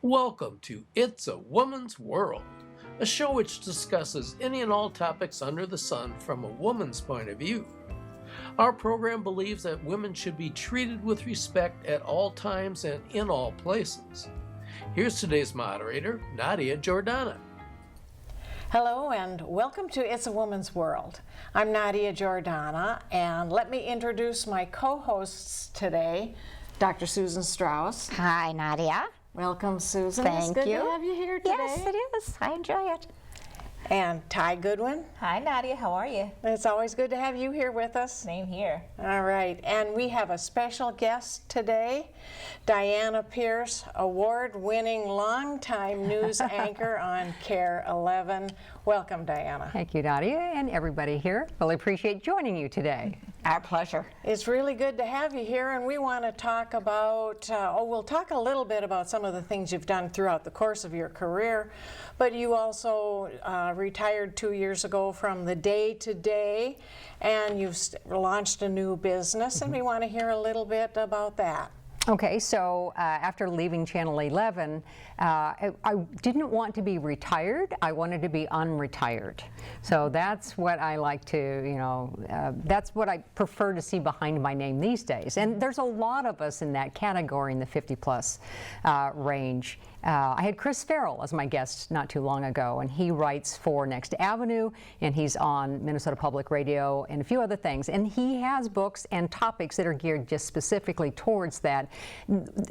Welcome to It's a Woman's World, a show which discusses any and all topics under the sun from a woman's point of view. Our program believes that women should be treated with respect at all times and in all places. Here's today's moderator, Nadia Giordana. Hello and welcome to It's a Woman's World. I'm Nadia Giordana, and let me introduce my co-hosts today, Dr. Susan Strauss. Hi, Nadia. Welcome, Susan. Thank It's good you. to have you here today. Yes, it is. I enjoy it. And Ty Goodwin. Hi, Nadia. How are you? It's always good to have you here with us. Same here. All right, and we have a special guest today, Diana Pierce, award-winning longtime news anchor on KARE 11. Welcome, Diana. Thank you, Nadia, and everybody here. Really appreciate joining you today. Our pleasure. It's really good to have you here, and we want to talk about, we'll talk a little bit about some of the things you've done throughout the course of your career, but you also retired 2 years ago from the day-to-day, and you've launched a new business, and we want to hear a little bit about that. Okay, so after leaving Channel 11, I didn't want to be retired. I wanted to be unretired. So that's what I like to, that's what I prefer to see behind my name these days. And there's a lot of us in that category in the 50-plus range. I had Chris Farrell as my guest not too long ago, and he writes for Next Avenue, and he's on Minnesota Public Radio and a few other things. And he has books and topics that are geared just specifically towards that.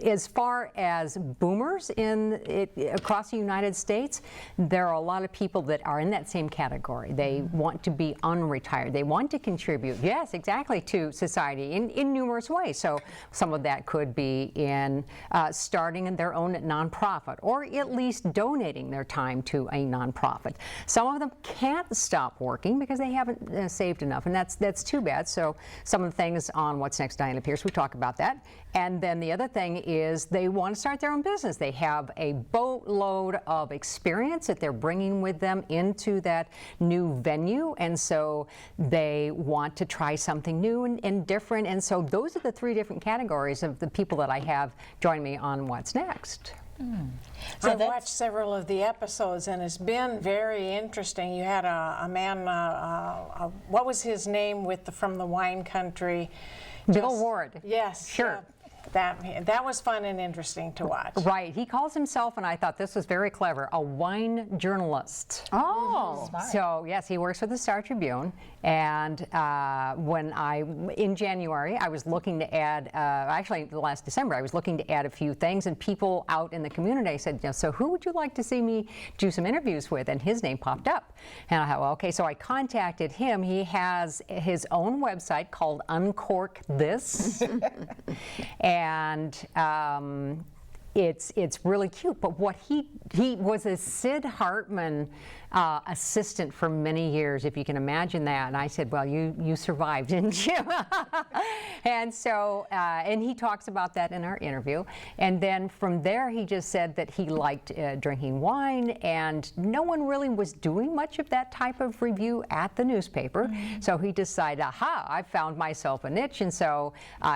As far as boomers across the United States, there are a lot of people that are in that same category. They want to be unretired. They want to contribute, yes, exactly, to society in numerous ways. So some of that could be in starting their own nonprofit, or at least donating their time to a nonprofit. Some of them can't stop working because they haven't saved enough, and that's too bad. So some of the things on What's Next, Diana Pierce, we talk about that. And then the other thing is they want to start their own business. They have a boatload of experience that they're bringing with them into that new venue, and so they want to try something new and different. And so those are the three different categories of the people that I have join me on What's Next. So I've watched several of the episodes, and it's been very interesting. You had a man, what was his name from the wine country? Bill Ward. Yes. Sure. That was fun and interesting to watch. Right. He calls himself, and I thought this was very clever, a wine journalist. Oh. So, yes, he works for the Star Tribune. And in January, I was looking to add, actually last December, I was looking to add a few things, and people out in the community said, so who would you like to see me do some interviews with? And his name popped up. And I thought, well, okay, so I contacted him. He has his own website called Uncork This. And it's really cute. But what he was a Sid Hartman assistant for many years, if you can imagine that. And I said, well, you survived, didn't you? And so, and he talks about that in our interview. And then from there, he just said that he liked drinking wine, and no one really was doing much of that type of review at the newspaper. Mm-hmm. So he decided, aha, I found myself a niche. And so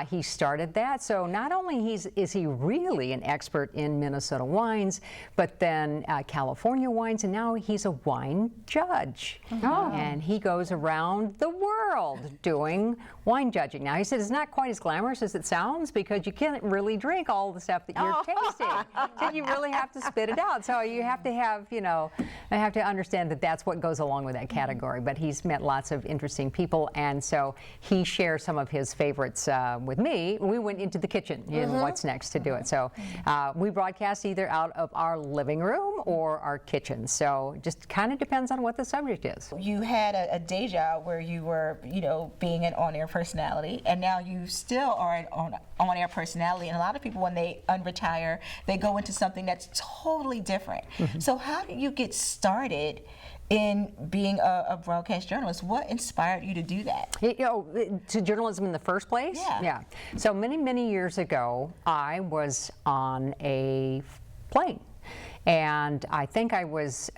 he started that. So not only is he really an expert in Minnesota wines, but then California wines, and now he's a wine judge. Mm-hmm. And he goes around the world doing wine judging. Now, he said it's not quite as glamorous as it sounds, because you can't really drink all the stuff that you're tasting. So you really have to spit it out. So you have to have, I have to understand that that's what goes along with that category. But he's met lots of interesting people, and so he shares some of his favorites with me. We went into the kitchen in What's Next to do it. So we broadcast either out of our living room or our kitchen. So just kind of depends on what the subject is. You had a day job where you were, being an on-air personality, and now you still are an on-air personality. And a lot of people, when they unretire, they go into something that's totally different. Mm-hmm. So how did you get started in being a broadcast journalist? What inspired you to do that? To journalism in the first place? Yeah. So many years ago, I was on a plane. And I think I was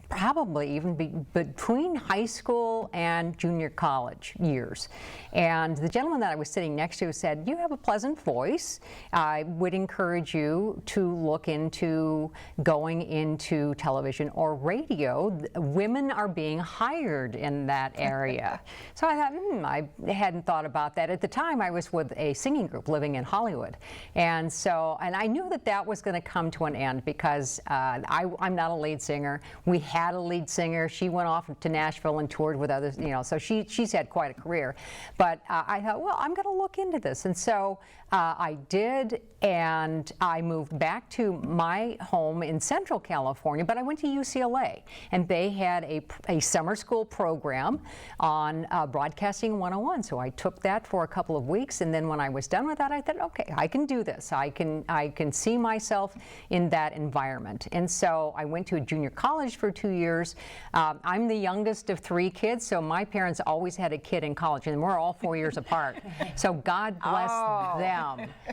probably even between high school and junior college years. And the gentleman that I was sitting next to said, "You have a pleasant voice. I would encourage you to look into going into television or radio. Women are being hired in that area." So I thought, I hadn't thought about that. At the time, I was with a singing group living in Hollywood. And I knew that that was going to come to an end because I'm not a lead singer. We had a lead singer. She went off to Nashville and toured with others, so she's had quite a career. But I thought, well, I'm going to look into this. And so I did, and I moved back to my home in Central California, but I went to UCLA, and they had a summer school program on Broadcasting 101. So I took that for a couple of weeks, and then when I was done with that, I thought, okay, I can do this. I can see myself in that environment. And so I went to a junior college for 2 years. I'm the youngest of 3 kids, so my parents always had a kid in college, and we're all 4 years apart. So God bless them.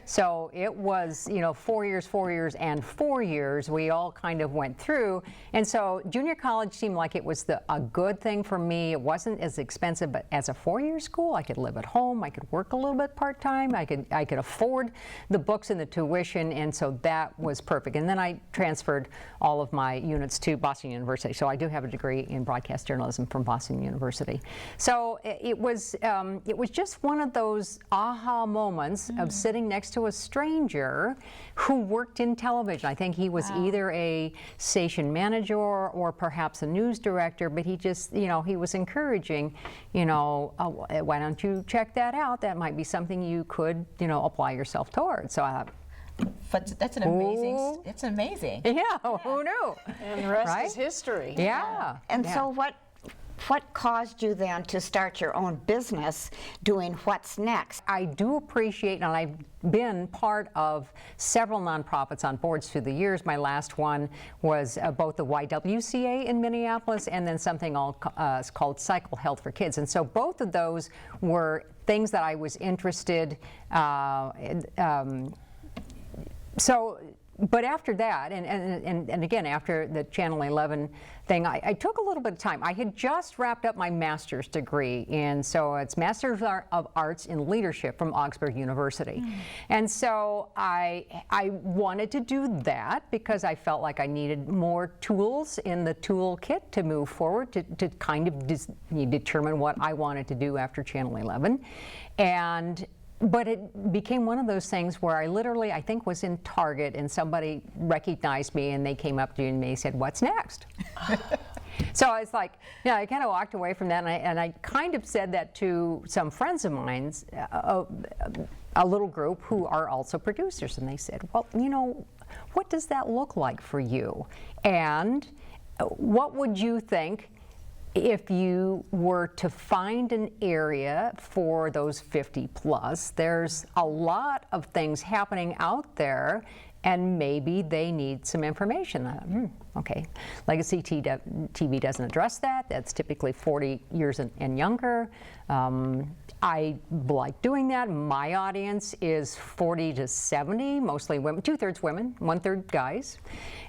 So it was, 4 years, and 4 years we all kind of went through. And so junior college seemed like it was a good thing for me. It wasn't as expensive, but as a 4-year school, I could live at home. I could work a little bit part-time. I could afford the books and the tuition, and so that was perfect. And then I transferred all of my units to Boston University. So I do have a degree in broadcast journalism from Boston University. So it was just one of those aha moments of sitting next to a stranger who worked in television. I think he was either a station manager or perhaps a news director, but he just, he was encouraging, why don't you check that out? That might be something you could, apply yourself towards. So I thought, but that's an amazing, it's amazing. Yeah, who knew? And the rest Right? is history. Yeah. And yeah. so what caused you then to start your own business doing What's Next? I do appreciate, and I've been part of several nonprofits on boards through the years. My last one was both the YWCA in Minneapolis and then something called Cycle Health for Kids. And so both of those were things that I was interested in. But after that, and again, after the Channel 11 thing, I took a little bit of time. I had just wrapped up my master's degree so it's Master's of Arts in Leadership from Augsburg University. And so I wanted to do that because I felt like I needed more tools in the toolkit to move forward, to kind of determine what I wanted to do after Channel 11. But it became one of those things where I think was in Target and somebody recognized me and they came up to me and they said, "What's next?" So I was like, I kind of walked away from that and I kind of said that to some friends of mine, a little group who are also producers, and they said, "Well, what does that look like for you? And what would you think if you were to find an area for those 50 plus? There's a lot of things happening out there and maybe they need some information." Okay, legacy TV doesn't address that. That's typically 40 years and younger. I like doing that. My audience is 40 to 70, mostly women, 2/3 women, 1/3 guys.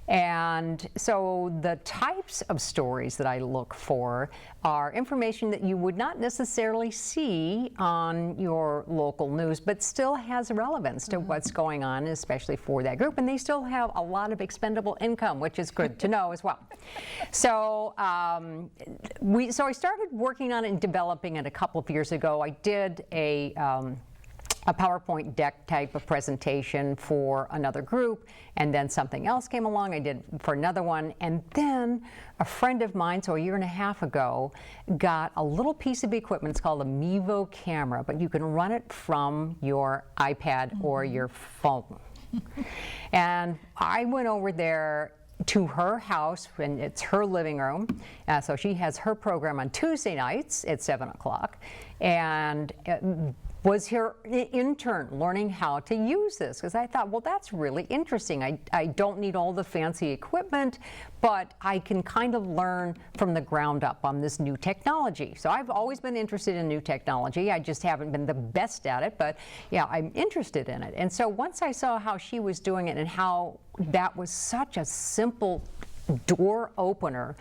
And so the types of stories that I look for are information that you would not necessarily see on your local news, but still has relevance to what's going on, especially for that group. And they still have a lot of expendable income, which is good to know as well. So so I started working on it and developing it a couple of years ago. I did a PowerPoint deck type of presentation for another group, and then something else came along I did for another one, and then a friend of mine, so a year and a half ago, got a little piece of equipment. It's called a Mevo camera, but you can run it from your iPad or your phone. And I went over there to her house, and it's her living room. So she has her program on Tuesday nights at 7 o'clock. And was her intern learning how to use this, because I thought, well, that's really interesting. I don't need all the fancy equipment, but I can kind of learn from the ground up on this new technology. So I've always been interested in new technology. I just haven't been the best at it, but yeah, I'm interested in it. And so once I saw how she was doing it and how that was such a simple door opener,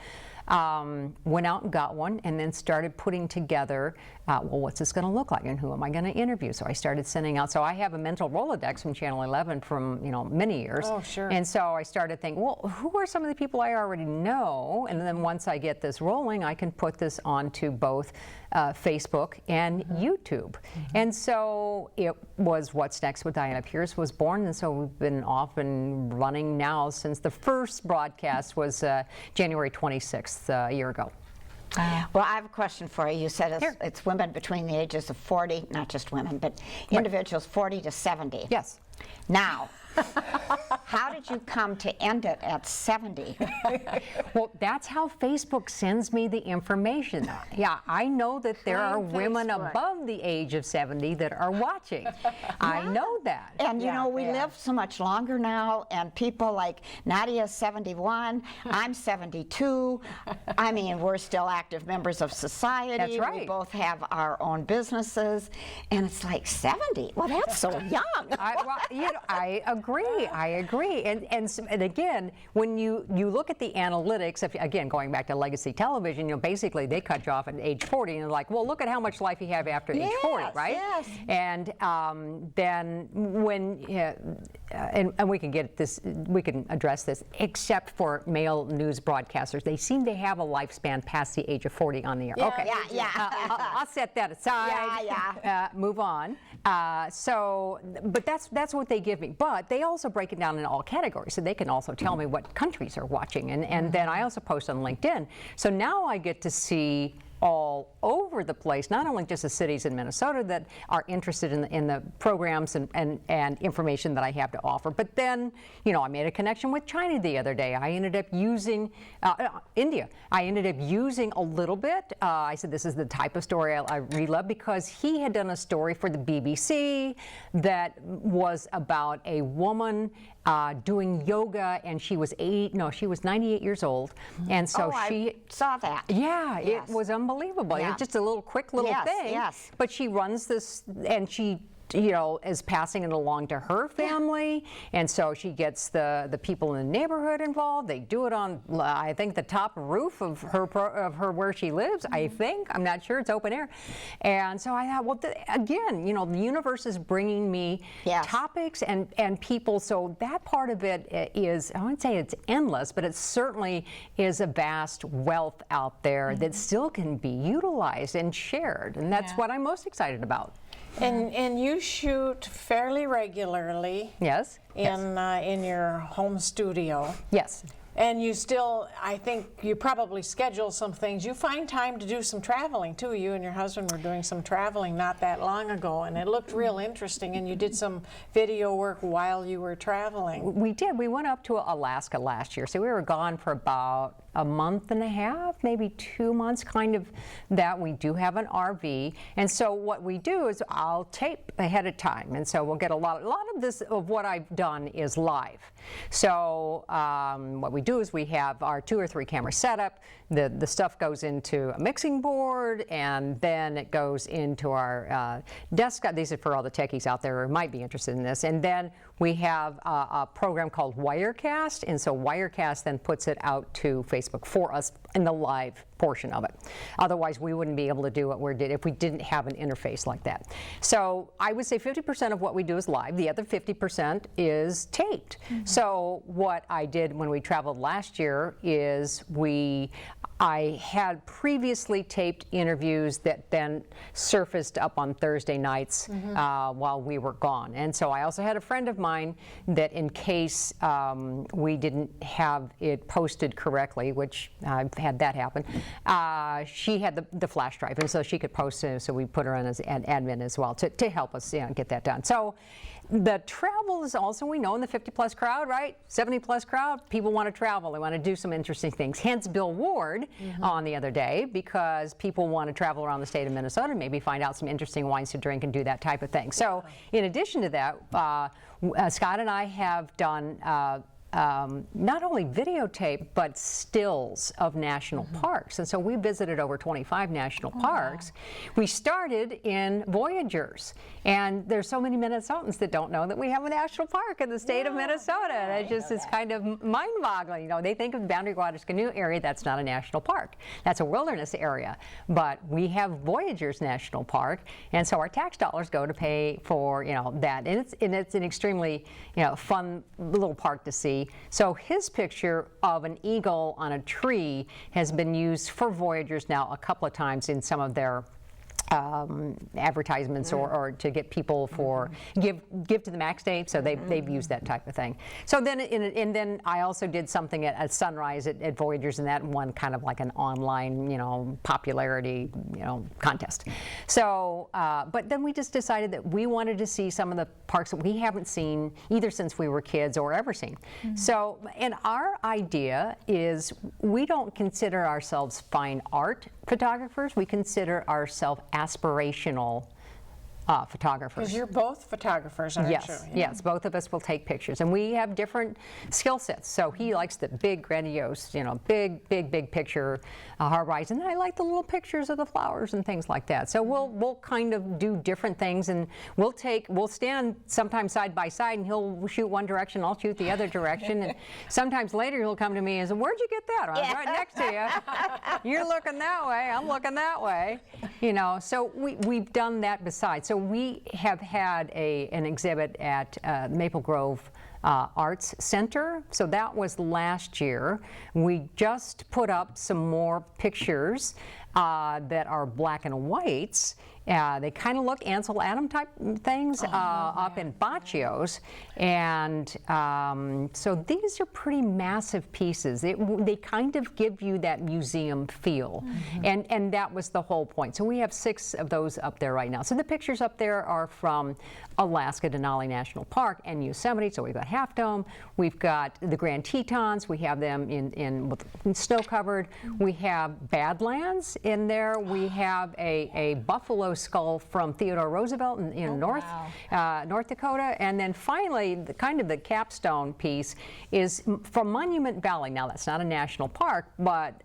went out and got one, and then started putting together, well, what's this going to look like, and who am I going to interview? So I started sending out. So I have a mental Rolodex from Channel 11 from many years. Oh, sure. And so I started thinking, well, who are some of the people I already know? And then once I get this rolling, I can put this onto both Facebook and YouTube. And so it was What's Next with Diana Pierce was born, and so we've been off and running now since the first broadcast was January 26th, a year ago. Well, I have a question for you. You said it's women between the ages of 40, not just women, but individuals 40 to 70. Yes. Now, how did you come to end it at 70? Well, that's how Facebook sends me the information. Yeah, I know that there are women above the age of 70 that are watching. I know that. And you know, we live so much longer now, and people like Nadia is 71, I'm 72. I mean, we're still active members of society. That's right. We both have our own businesses, and it's like 70. Well, that's so young. I agree. And again, when you look at the analytics, again, going back to legacy television, basically they cut you off at age 40, and they're like, well, look at how much life you have after age 40, right? Yes. And then when, and we can get this, we can address this, except for male news broadcasters, they seem to have a lifespan past the age of 40 on the air. Yeah, okay. yeah. I'll set that aside. Move on. But that's what they give me. But they also break it down in all categories, so they can also tell me what countries are watching. And then I also post on LinkedIn. So now I get to see all over the place, not only just the cities in Minnesota that are interested in the programs and information that I have to offer, but then, I made a connection with China the other day. I ended up using India. I ended up using a little bit. I said, this is the type of story I really love, because he had done a story for the BBC that was about a woman doing yoga, and she was 98 years old, and so I saw that. Yeah, Yes. it was unbelievable. Yeah. It's just a quick little thing. Yes. But she runs this, and she is passing it along to her family, and so she gets the people in the neighborhood involved. They do it on, I think, the top roof of her where she lives. I think, I'm not sure, it's open air. And so I thought, well, again, the universe is bringing me topics and people. So that part of it is, I wouldn't say it's endless, but it certainly is a vast wealth out there that still can be utilized and shared, and that's what I'm most excited about. And you shoot fairly regularly. Yes. In your home studio. Yes. And you still, I think you probably schedule some things. You find time to do some traveling too. You and your husband were doing some traveling not that long ago, and it looked real interesting, and you did some video work while you were traveling. We did. We went up to Alaska last year, so we were gone for about a month and a half, maybe 2 months, kind of that. We do have an RV, and so what we do is I'll tape ahead of time, and so we'll get a lot of this of what I've done is live. So what we do is we have our 2 or 3 camera setup. The stuff goes into a mixing board, and then it goes into our desktop. These are for all the techies out there who might be interested in this. And then we have a program called Wirecast, and so Wirecast then puts it out to Facebook for us in the live portion of it. Otherwise, we wouldn't be able to do what we did if we didn't have an interface like that. So I would say 50% of what we do is live. The other 50% is taped. So what I did when we traveled last year is I had previously taped interviews that then surfaced up on Thursday nights while we were gone. And so I also had a friend of mine that, in case we didn't have it posted correctly, which I've had that happen, she had the flash drive, and so she could post it, so we put her on as an admin as well to help us get that done. So The travel is also, we know in the 50-plus crowd, right? 70-plus crowd, people want to travel. They want to do some interesting things. Hence Bill Ward on the other day, because people want to travel around the state of Minnesota, maybe find out some interesting wines to drink and do that type of thing. So in addition to that, Scott and I have done not only videotape, but stills of national parks. And so we visited over 25 national parks. We started in Voyageurs. And there's so many Minnesotans that don't know that we have a national park in the state of Minnesota. And it just is kind of mind-boggling. You know, they think of the Boundary Waters Canoe area, that's not a national park. That's a wilderness area. But we have Voyageurs National Park. And so our tax dollars go to pay for, you know, that. And it's an extremely, you know, fun little park to see. So his picture of an eagle on a tree has been used for Voyageurs now a couple of times in some of their advertisements or to get people for give to the Max Day, so they've used that type of thing. So then and then I also did something at Sunrise at Voyageurs, and that won kind of like an online, you know, popularity, you know, contest. So but then we just decided that we wanted to see some of the parks that we haven't seen either since we were kids or ever seen. So, and our idea is we don't consider ourselves fine art photographers. We consider ourselves aspirational photographers. Because you're both photographers, aren't you? Yes, yes, both of us will take pictures, and we have different skill sets. So he likes the big, grandiose, you know, big picture horizon, and I like the little pictures of the flowers and things like that. So we'll kind of do different things, and we'll stand sometimes side by side, and he'll shoot one direction, I'll shoot the other direction, and sometimes later he'll come to me and say, "Where'd you get that?" I'm right next to you. You're looking that way, I'm looking that way. You know, so we've done that besides. So we have had an exhibit at Maple Grove Arts Center. So that was last year. We just put up some more pictures that are black and whites. They kind of look Ansel Adams type things up in Baccios. And so these are pretty massive pieces. They kind of give you that museum feel. And that was the whole point. So we have 6 of those up there right now. So the pictures up there are from Alaska Denali National Park and Yosemite. So we've got Half Dome. We've got the Grand Tetons. We have them in snow covered. We have Badlands in there. We have a buffalo skull from Theodore Roosevelt in North Dakota. And then finally, the capstone piece is from Monument Valley. Now, that's not a national park, but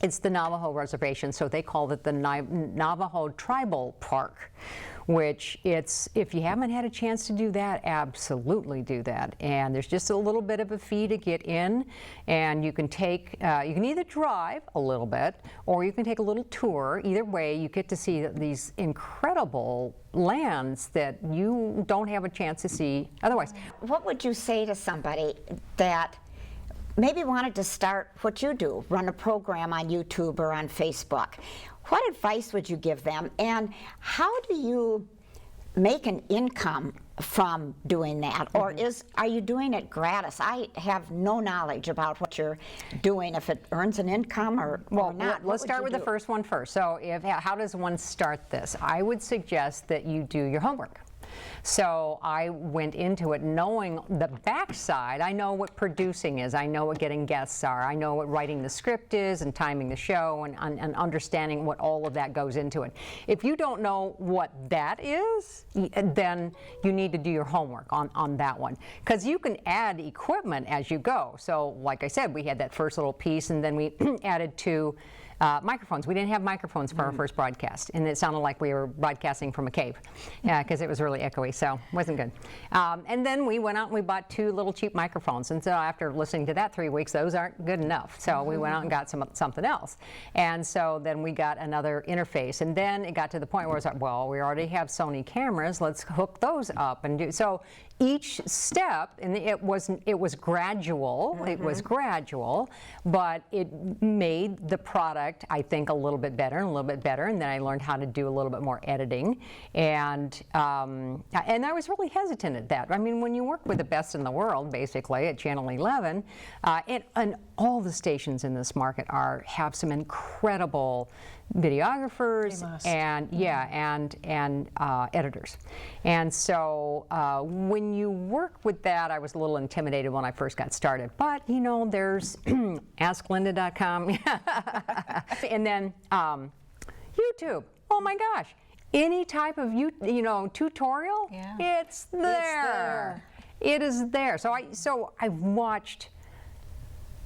it's the Navajo Reservation, so they call it the Navajo Tribal Park, which if you haven't had a chance to do that, absolutely do that. And there's just a little bit of a fee to get in, and you can you can either drive a little bit, or you can take a little tour. Either way, you get to see these incredible lands that you don't have a chance to see otherwise. What would you say to somebody that maybe wanted to start what you do, run a program on YouTube or on Facebook? What advice would you give them, and how do you make an income from doing that? Or are you doing it gratis? I have no knowledge about what you're doing, if it earns an income or not. Let's start with the first one first. So how does one start this? I would suggest that you do your homework. So I went into it knowing the backside. I know what producing is. I know what getting guests are. I know what writing the script is and timing the show and understanding what all of that goes into it. If you don't know what that is, then you need to do your homework on that one. Because you can add equipment as you go. So like I said, we had that first little piece, and then we added 2 microphones. We didn't have microphones for our first broadcast, and it sounded like we were broadcasting from a cave because it was really echoey, so it wasn't good. And then we went out and we bought 2 little cheap microphones, and so after listening to that 3 weeks, those aren't good enough. So we went out and got something else. And so then we got another interface, and then it got to the point where it's like, well, we already have Sony cameras, let's hook those up and do so. Each step, and it was gradual. It was gradual, but it made the product, I think, a little bit better and a little bit better. And then I learned how to do a little bit more editing, and I was really hesitant at that. I mean, when you work with the best in the world, basically at Channel 11, and all the stations in this market have some incredible videographers They must. and and editors. And so when you work with that, I was a little intimidated when I first got started. But you know, there's AskLinda.com, and then YouTube. Oh my gosh, any type of tutorial, it's there. It is there. So I've watched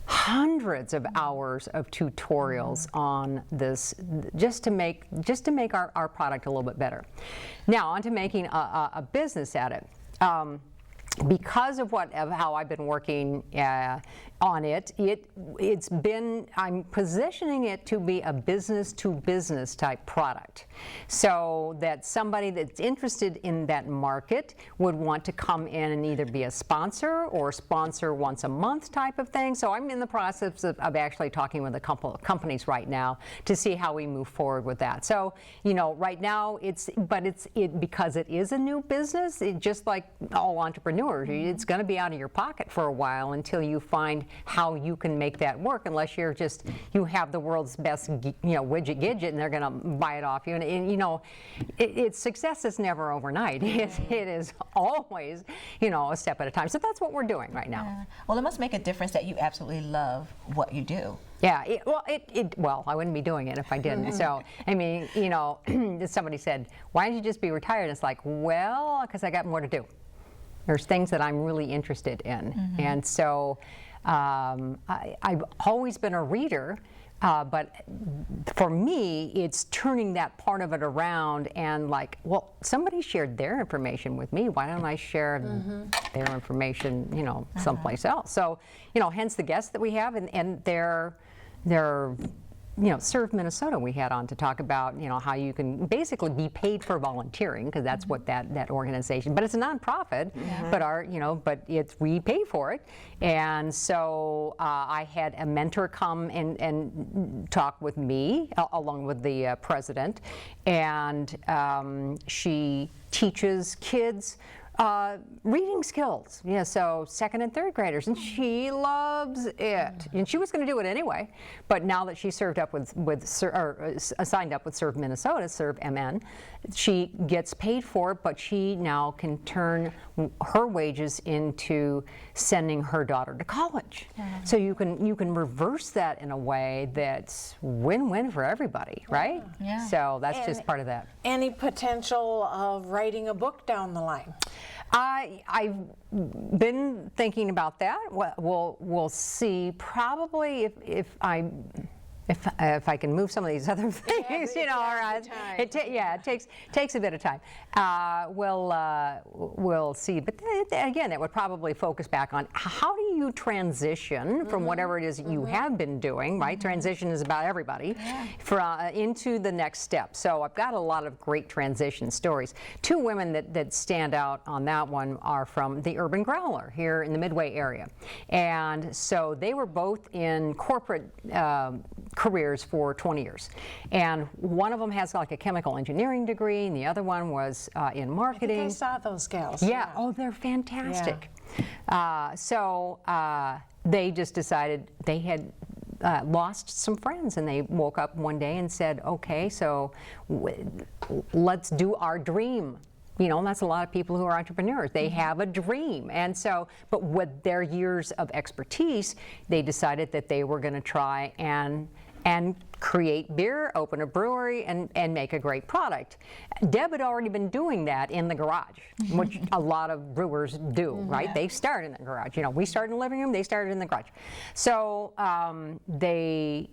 hundreds of hours of tutorials on this just to make our product a little bit better. Now on to making a business at it. Because of how I've been working on it, I'm positioning it to be a business-to-business type product, so that somebody that's interested in that market would want to come in and either be a sponsor or sponsor once a month type of thing. So I'm in the process of actually talking with a couple of companies right now to see how we move forward with that. So right now because it is a new business, just like all entrepreneurs, it's going to be out of your pocket for a while until you find how you can make that work, unless you have the world's best widget gidget and they're going to buy it off you. And success is never overnight. It is always a step at a time. So that's what we're doing right now. Yeah. Well, it must make a difference that you absolutely love what you do. Yeah, well, I wouldn't be doing it if I didn't. So, I mean, somebody said, why don't you just be retired? And it's like, well, because I got more to do. There's things that I'm really interested in. And so I've always been a reader, but for me, it's turning that part of it around and like, well, somebody shared their information with me. Why don't I share their information, someplace else? So, hence the guests that we have, and they're Serve Minnesota we had on to talk about, how you can basically be paid for volunteering, because that's what that organization, but it's a nonprofit, but we pay for it. And so I had a mentor come and talk with me along with the president, and she teaches kids reading skills, so second and third graders, and she loves it. And she was going to do it anyway, but now that she signed up with Serve Minnesota, Serve MN, she gets paid for it, but she now can turn her wages into sending her daughter to college. So you can reverse that in a way that's win-win for everybody, right? Yeah. So that's just part of that. Any potential of writing a book down the line? I've been thinking about that. We'll see. Probably if I can move some of these other things, it takes a bit of time. We'll see. But again, it would probably focus back on how do you transition from whatever it is that you have been doing, right? Transition is about everybody, into the next step. So I've got a lot of great transition stories. Two women that stand out on that one are from the Urban Growler here in the Midway area. And so they were both in corporate careers for 20 years. And one of them has like a chemical engineering degree, and the other one was in marketing. I think I saw those gals. Yeah. Oh, they're fantastic. So they just decided they had lost some friends, and they woke up one day and said, okay, so let's do our dream. That's a lot of people who are entrepreneurs. They have a dream. And so, but with their years of expertise, they decided that they were going to try and create beer, open a brewery, and make a great product. Deb had already been doing that in the garage, which a lot of brewers do, right? They start in the garage. We start in the living room, they started in the garage. So they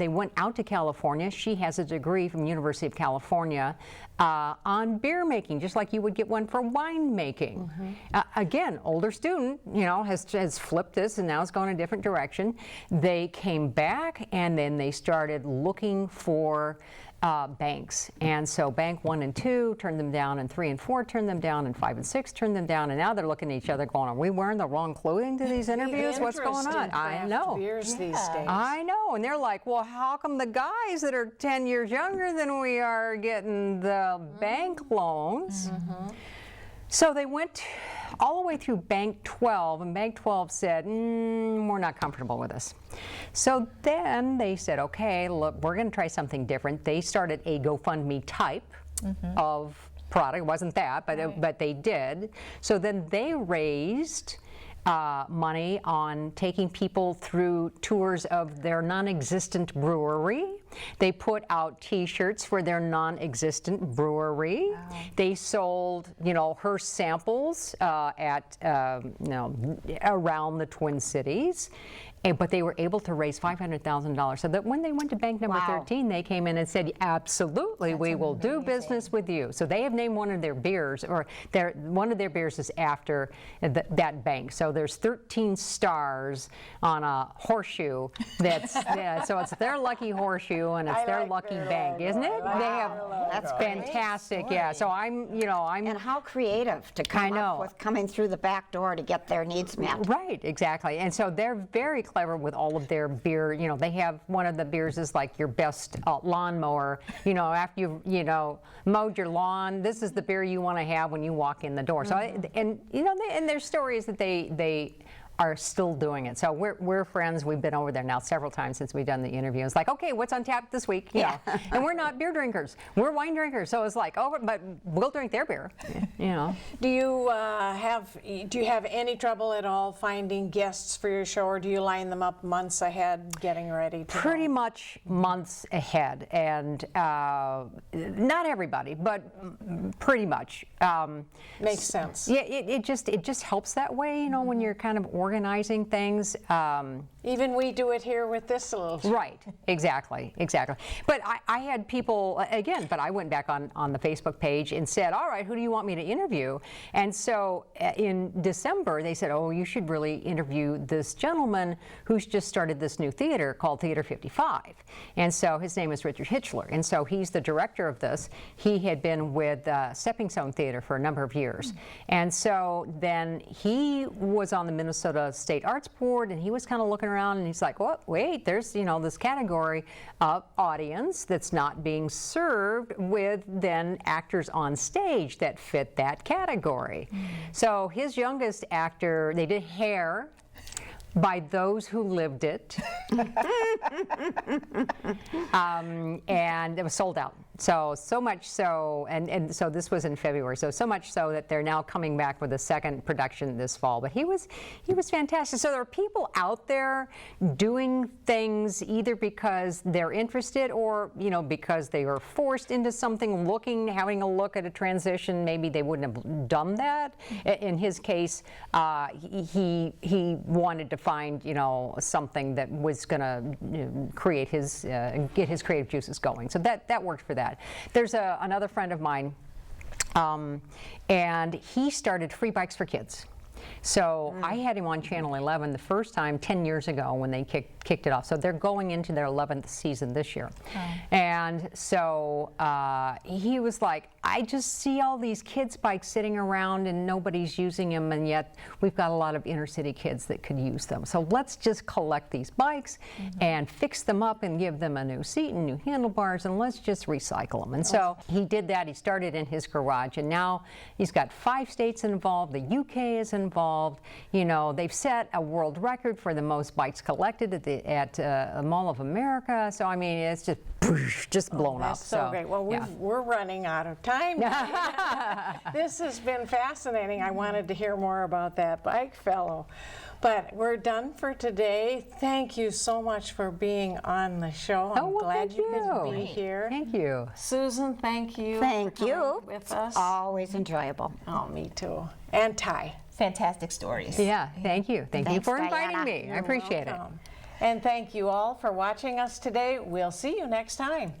went out to California. She has a degree from University of California on beer making, just like you would get one for wine making. Again, older student, has flipped this and now it's going a different direction. They came back and then they started looking for banks. And so bank 1 and 2 turned them down, and 3 and 4 turned them down, and 5 and 6 turned them down, and now they're looking at each other going, are we wearing the wrong clothing to these interviews? What's going on? I know. Beers these days. I know. And they're like, well, how come the guys that are 10 years younger than we are getting the bank loans? So they went all the way through Bank 12, and Bank 12 said, we're not comfortable with this. So then they said, okay, look, we're going to try something different. They started a GoFundMe type of product. It wasn't that, but, but they did. So then they raised money on taking people through tours of their non-existent brewery. They put out T-shirts for their non-existent brewery. Wow. They sold, her samples at, around the Twin Cities. But they were able to raise $500,000, so that when they went to bank number 13, they came in and said, absolutely, we will do business with you. So they have named one of their beers, or one of their beers is after that bank. So there's 13 stars on a horseshoe. That's so it's their lucky horseshoe, and it's their lucky bank, isn't it? Wow. They have, that's fantastic. Yeah. So I'm. And how creative to come up with coming through the back door to get their needs met. Right. Exactly. And so they're very clever with all of their beer. They have one of the beers is like your best lawnmower. After you've mowed your lawn, this is the beer you want to have when you walk in the door. So and their story is that they are still doing it. So we're friends. We've been over there now several times since we've done the interview. It's like, okay, what's on tap this week? You know? And we're not beer drinkers. We're wine drinkers. So it's like, oh, but we'll drink their beer. Do you have any trouble at all finding guests for your show, or do you line them up months ahead, getting ready to Pretty much months ahead, and not everybody, but pretty much. Makes sense. Yeah, it just helps that way, when you're kind of organizing things. Even we do it here with this little show. Right, exactly. But I had people, again, but I went back on the Facebook page and said, all right, who do you want me to interview? And so in December, they said, oh, you should really interview this gentleman who's just started this new theater called Theater 55. And so his name is Richard Hitchler. And so he's the director of this. He had been with Stepping Stone Theater for a number of years. And so then he was on the Minnesota State Arts Board, and he was kind of looking around, and he's like, well, wait, there's this category of audience that's not being served with then actors on stage that fit that category. So his youngest actor, they did Hair by those who lived it, and it was sold out. So much so, and so this was in February, so much so that they're now coming back with a second production this fall. But he was fantastic. So there are people out there doing things either because they're interested, or because they were forced into something, having a look at a transition. Maybe they wouldn't have done that. In his case, he wanted to find something that was going to create his get his creative juices going. So that worked for that. There's another friend of mine, and he started Free Bikes for Kids. So I had him on Channel 11 the first time 10 years ago when they kicked it off. So they're going into their 11th season this year. And so he was like, I just see all these kids' bikes sitting around and nobody's using them, and yet we've got a lot of inner city kids that could use them. So let's just collect these bikes and fix them up and give them a new seat and new handlebars, and let's just recycle them. And so he did that. He started in his garage, and now he's got 5 states involved. The UK is involved. They've set a world record for the most bikes collected at Mall of America. So I mean, it's just blown up. That's so great. Well, we're running out of time. This has been fascinating. I wanted to hear more about that bike fellow. But we're done for today. Thank you so much for being on the show. I'm glad you could be here. Thank you. Susan, thank you. Thank you. With us. Always enjoyable. Oh, me too. And Ty. Fantastic stories. Yeah, thank you. Thank you for inviting Diana. me. I appreciate it. And thank you all for watching us today. We'll see you next time.